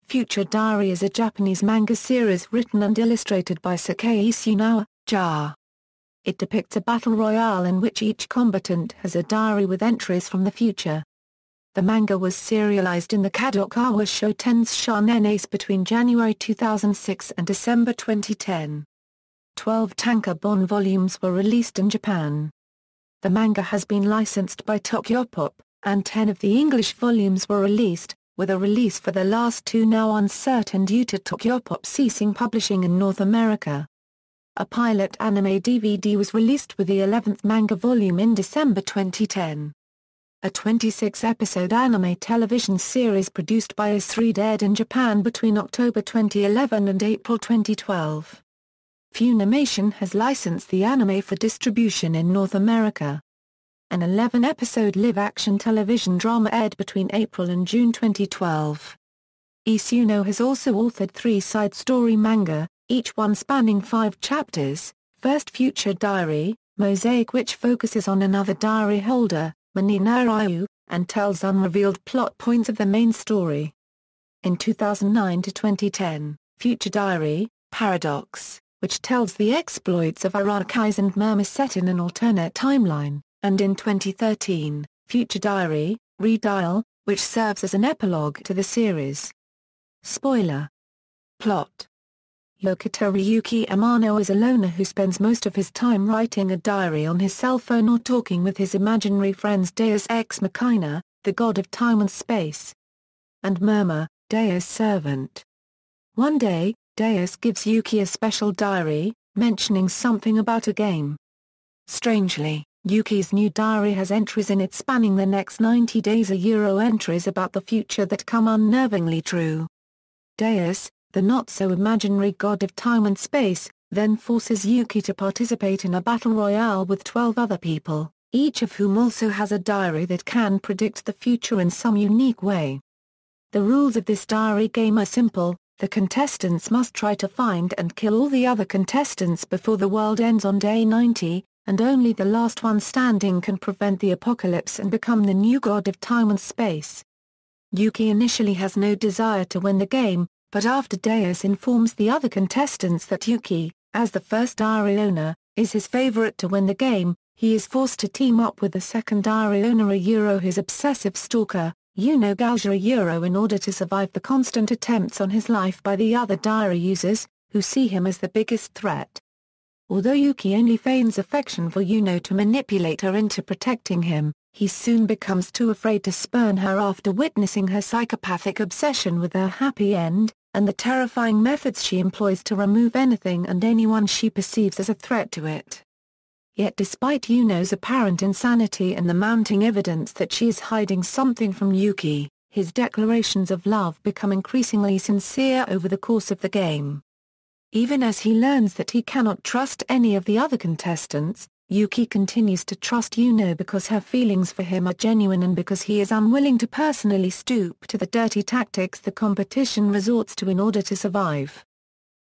Future Diary is a Japanese manga series written and illustrated by Sakei Isunawa, JA. It depicts a battle royale in which each combatant has a diary with entries from the future. The manga was serialized in the Kadokawa Shoten's Shonen Ace between January 2006 and December 2010. 12 tankobon volumes were released in Japan. The manga has been licensed by Tokyopop, and 10 of the English volumes were released, with a release for the last 2 now uncertain due to Tokyopop ceasing publishing in North America. A pilot anime DVD was released with the 11th manga volume in December 2010. A 26-episode anime television series produced by AS3 aired in Japan between October 2011 and April 2012. Funimation has licensed the anime for distribution in North America. An 11-episode live-action television drama aired between April and June 2012. Isuno has also authored 3 side story manga, each one spanning 5 chapters. First, Future Diary, Mosaic, which focuses on another diary holder, Manina Ryu, and tells unrevealed plot points of the main story. In 2009 to 2010, Future Diary, Paradox, which tells the exploits of Arakais and Murmur set in an alternate timeline, and in 2013, Future Diary, Redial, which serves as an epilogue to the series. Spoiler. Plot. Yokota Ryuki Amano is a loner who spends most of his time writing a diary on his cell phone or talking with his imaginary friends Deus Ex Machina, the god of time and space, and Murmur, Deus' servant. One day, Deus gives Yuki a special diary, mentioning something about a game. Strangely, Yuki's new diary has entries in it spanning the next 90 days, entries about the future that come unnervingly true. Deus, the not-so-imaginary god of time and space, then forces Yuki to participate in a battle royale with 12 other people, each of whom also has a diary that can predict the future in some unique way. The rules of this diary game are simple: the contestants must try to find and kill all the other contestants before the world ends on day 90, and only the last one standing can prevent the apocalypse and become the new god of time and space. Yuki initially has no desire to win the game, but after Deus informs the other contestants that Yuki, as the first diary owner, is his favorite to win the game, he is forced to team up with the second diary owner, his obsessive stalker, Yuno Gauja, in order to survive the constant attempts on his life by the other diary users, who see him as the biggest threat. Although Yuki only feigns affection for Yuno to manipulate her into protecting him, he soon becomes too afraid to spurn her after witnessing her psychopathic obsession with her happy end, and the terrifying methods she employs to remove anything and anyone she perceives as a threat to it. Yet despite Yuno's apparent insanity and the mounting evidence that she is hiding something from Yuki, his declarations of love become increasingly sincere over the course of the game. Even as he learns that he cannot trust any of the other contestants, Yuki continues to trust Yuno because her feelings for him are genuine and because he is unwilling to personally stoop to the dirty tactics the competition resorts to in order to survive.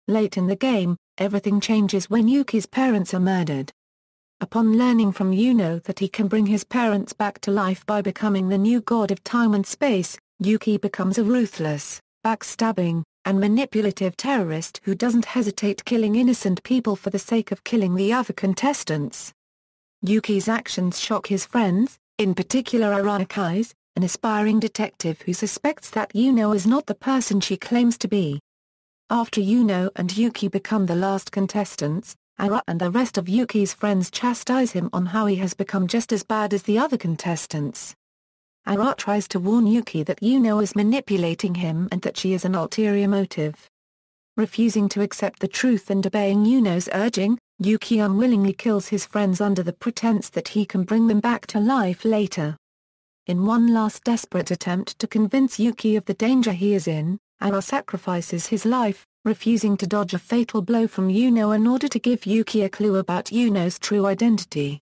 Late in the game, everything changes when Yuki's parents are murdered. Upon learning from Yuno that he can bring his parents back to life by becoming the new god of time and space, Yuki becomes a ruthless, backstabbing, and manipulative terrorist who doesn't hesitate killing innocent people for the sake of killing the other contestants. Yuki's actions shock his friends, in particular Arakais, an aspiring detective who suspects that Yuno is not the person she claims to be. After Yuno and Yuki become the last contestants, Ara and the rest of Yuki's friends chastise him on how he has become just as bad as the other contestants. Ara tries to warn Yuki that Yuno is manipulating him and that she has an ulterior motive. Refusing to accept the truth and obeying Yuno's urging, Yuki unwillingly kills his friends under the pretense that he can bring them back to life later. In one last desperate attempt to convince Yuki of the danger he is in, Ara sacrifices his life, refusing to dodge a fatal blow from Yuno in order to give Yuki a clue about Yuno's true identity.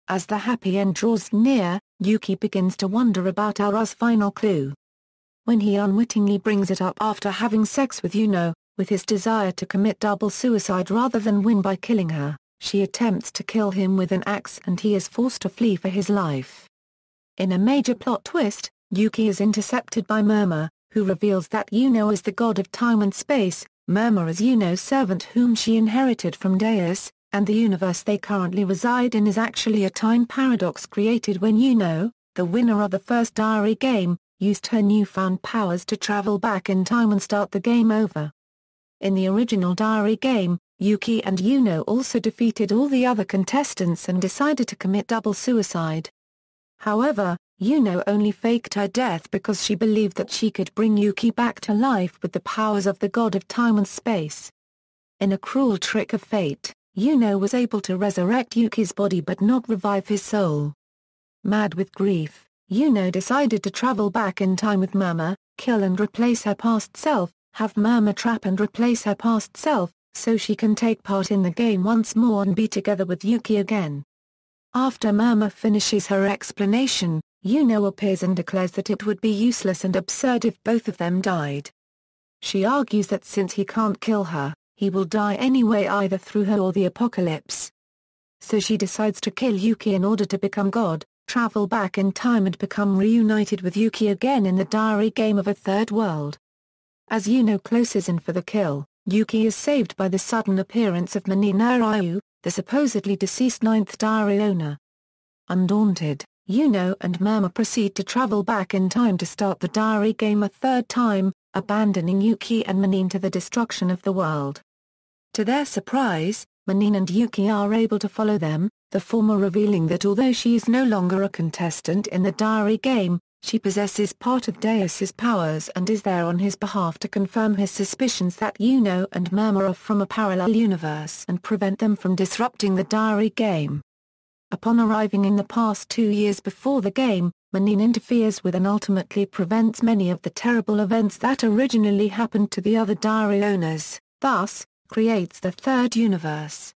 As the happy end draws near, Yuki begins to wonder about Ara's final clue. When he unwittingly brings it up after having sex with Yuno, with his desire to commit double suicide rather than win by killing her, she attempts to kill him with an axe and he is forced to flee for his life. In a major plot twist, Yuki is intercepted by Murmur, who reveals that Yuno is the god of time and space, Murmur is Yuno's servant whom she inherited from Deus, and the universe they currently reside in is actually a time paradox created when Yuno, the winner of the first diary game, used her newfound powers to travel back in time and start the game over. In the original diary game, Yuki and Yuno also defeated all the other contestants and decided to commit double suicide. However, Yuno only faked her death because she believed that she could bring Yuki back to life with the powers of the god of time and space. In a cruel trick of fate, Yuno was able to resurrect Yuki's body but not revive his soul. Mad with grief, Yuno decided to travel back in time with Murmur, kill and replace her past self, have Murmur trap and replace her past self, so she can take part in the game once more and be together with Yuki again. After Murmur finishes her explanation, Yuno appears and declares that it would be useless and absurd if both of them died. She argues that since he can't kill her, he will die anyway either through her or the apocalypse. So she decides to kill Yuki in order to become God, travel back in time and become reunited with Yuki again in the diary game of a third world. As Yuno closes in for the kill, Yuki is saved by the sudden appearance of Menina Ryu, the supposedly deceased ninth diary owner. Undaunted, Yuno and Murmur proceed to travel back in time to start the diary game a third time, abandoning Yuki and Menina to the destruction of the world. To their surprise, Menina and Yuki are able to follow them, the former revealing that although she is no longer a contestant in the diary game, she possesses part of Deus's powers and is there on his behalf to confirm his suspicions that Yuno and Murmur are from a parallel universe and prevent them from disrupting the diary game. Upon arriving in the past 2 years before the game, Menina interferes with and ultimately prevents many of the terrible events that originally happened to the other diary owners, thus, creates the third universe.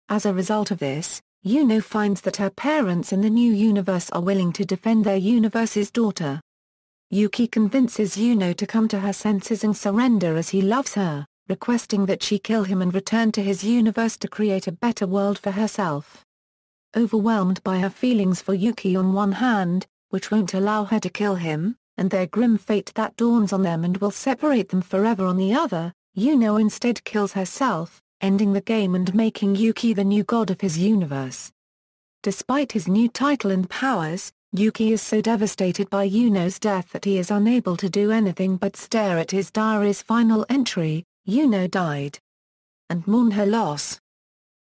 As a result of this, Yuno finds that her parents in the new universe are willing to defend their universe's daughter. Yuki convinces Yuno to come to her senses and surrender as he loves her, requesting that she kill him and return to his universe to create a better world for herself. Overwhelmed by her feelings for Yuki on one hand, which won't allow her to kill him, and their grim fate that dawns on them and will separate them forever on the other, Yuno instead kills herself, ending the game and making Yuki the new god of his universe. Despite his new title and powers, Yuki is so devastated by Yuno's death that he is unable to do anything but stare at his diary's final entry, "Yuno died," and mourn her loss.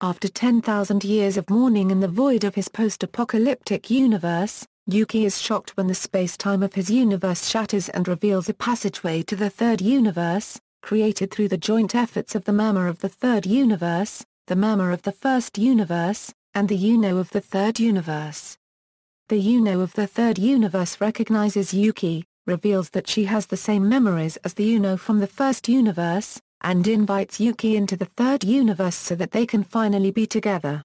After 10,000 years of mourning in the void of his post-apocalyptic universe, Yuki is shocked when the space-time of his universe shatters and reveals a passageway to the third universe, created through the joint efforts of the Murmur of the third universe, the Murmur of the first universe, and the Yuno of the third universe. The Yuno of the third universe recognizes Yuki, reveals that she has the same memories as the Yuno from the first universe, and invites Yuki into the third universe so that they can finally be together.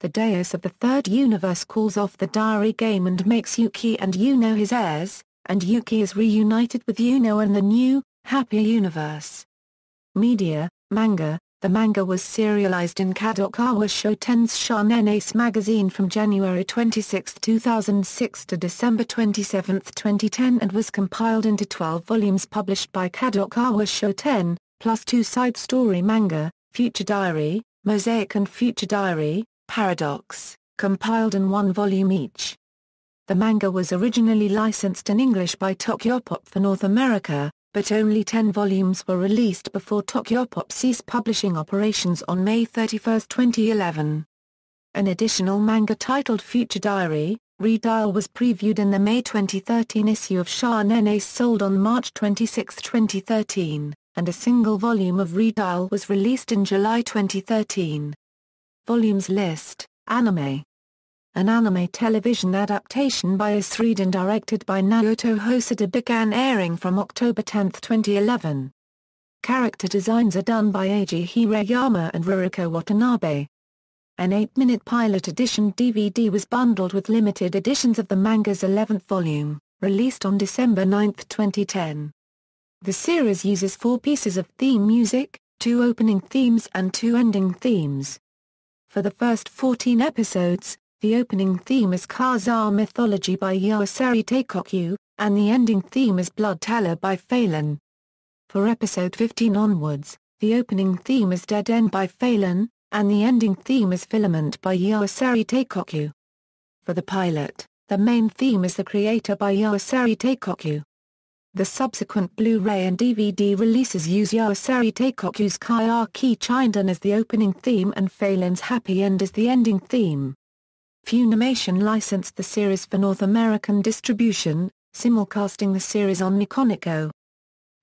The Deus of the third universe calls off the diary game and makes Yuki and Yuno his heirs, and Yuki is reunited with Yuno in the new, happier universe. Media, manga. The manga was serialized in Kadokawa Shoten's Shonen Ace magazine from January 26, 2006 to December 27, 2010 and was compiled into 12 volumes published by Kadokawa Shoten, plus 2 side story manga, Future Diary, Mosaic and Future Diary, Paradox, compiled in 1 volume each. The manga was originally licensed in English by Tokyopop for North America, but only 10 volumes were released before Tokyopop ceased publishing operations on May 31, 2011. An additional manga titled Future Diary, Redial was previewed in the May 2013 issue of Shonen Ace sold on March 26, 2013, and a single volume of Redial was released in July 2013. Volumes list, Anime. An anime television adaptation by Asreed and directed by Naoto Hosoda began airing from October 10, 2011. Character designs are done by Eiji Hirayama and Ruroku Watanabe. An 8-minute pilot edition DVD was bundled with limited editions of the manga's 11th volume, released on December 9, 2010. The series uses 4 pieces of theme music, 2 opening themes and 2 ending themes. For the first 14 episodes, the opening theme is Khazar Mythology by Yoasari Teikokyu, and the ending theme is Blood Teller by Phelan. For episode 15 onwards, the opening theme is Dead End by Phelan, and the ending theme is Filament by Yoaseri Teikoku. For the pilot, the main theme is The Creator by Yoaseri Teikoku. The subsequent Blu-ray and DVD releases use Yoaseri Teikoku's Kaiaki Chinden as the opening theme and Phelan's Happy End as the ending theme. Funimation licensed the series for North American distribution, simulcasting the series on Nikoniko.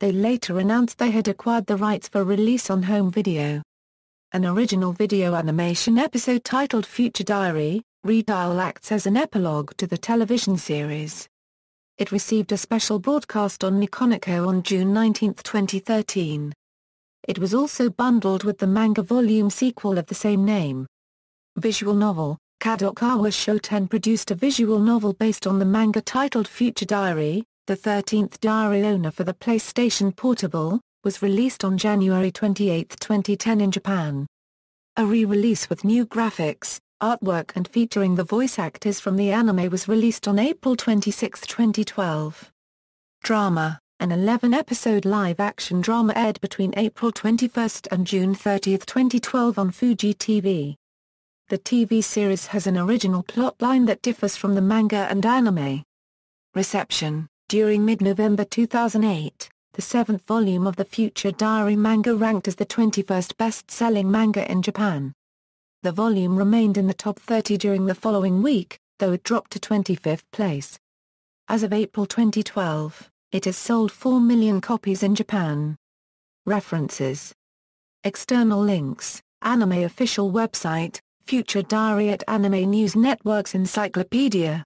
They later announced they had acquired the rights for release on home video. An original video animation episode titled Future Diary, Redial acts as an epilogue to the television series. It received a special broadcast on Nikoniko on June 19, 2013. It was also bundled with the manga volume sequel of the same name. Visual novel. Kadokawa Shoten produced a visual novel based on the manga titled Future Diary. The 13th Diary Owner for the PlayStation Portable, was released on January 28, 2010 in Japan. A re-release with new graphics, artwork and featuring the voice actors from the anime was released on April 26, 2012. Drama, an 11-episode live-action drama aired between April 21 and June 30, 2012 on Fuji TV. The TV series has an original plotline that differs from the manga and anime. Reception. During mid-November 2008, the 7th volume of the Future Diary manga ranked as the 21st best-selling manga in Japan. The volume remained in the top 30 during the following week, though it dropped to 25th place. As of April 2012, it has sold 4 million copies in Japan. References. External links, Anime official website, Future Diary at Anime News Network's Encyclopedia.